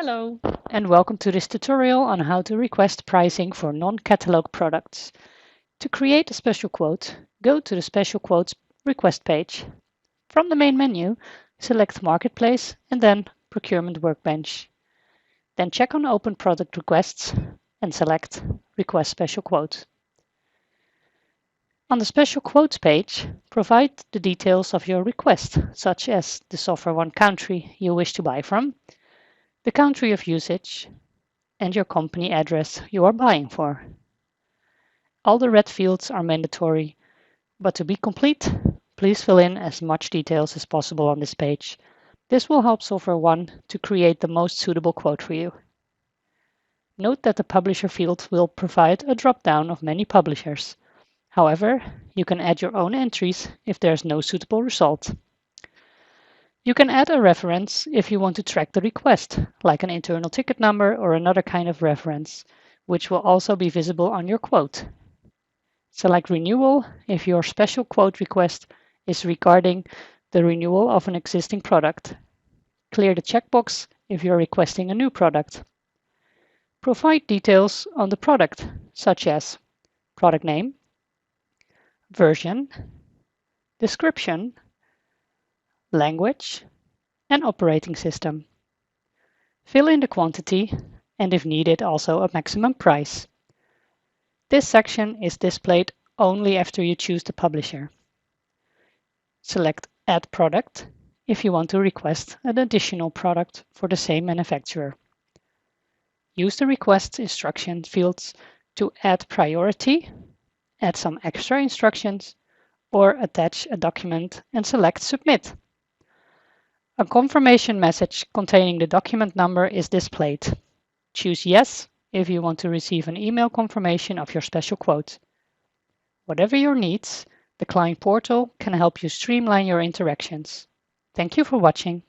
Hello, and welcome to this tutorial on how to request pricing for non-catalog products. To create a special quote, go to the Special Quotes request page. From the main menu, select Marketplace and then Procurement Workbench. Then check on Open Product Requests and select Request Special Quote. On the Special Quotes page, provide the details of your request, such as the SoftwareOne country you wish to buy from, the country of usage, and your company address you are buying for. All the red fields are mandatory, but to be complete, please fill in as much details as possible on this page. This will help SoftwareOne to create the most suitable quote for you. Note that the publisher field will provide a drop-down of many publishers. However, you can add your own entries if there is no suitable result. You can add a reference if you want to track the request, like an internal ticket number or another kind of reference, which will also be visible on your quote. Select Renewal if your special quote request is regarding the renewal of an existing product. Clear the checkbox if you're requesting a new product. Provide details on the product, such as product name, version, description, language, and operating system. Fill in the quantity and, if needed, also a maximum price. This section is displayed only after you choose the publisher. Select Add Product if you want to request an additional product for the same manufacturer. Use the request instruction fields to add priority, add some extra instructions, or attach a document and select Submit. A confirmation message containing the document number is displayed. Choose Yes if you want to receive an email confirmation of your special quote. Whatever your needs, the client portal can help you streamline your interactions. Thank you for watching.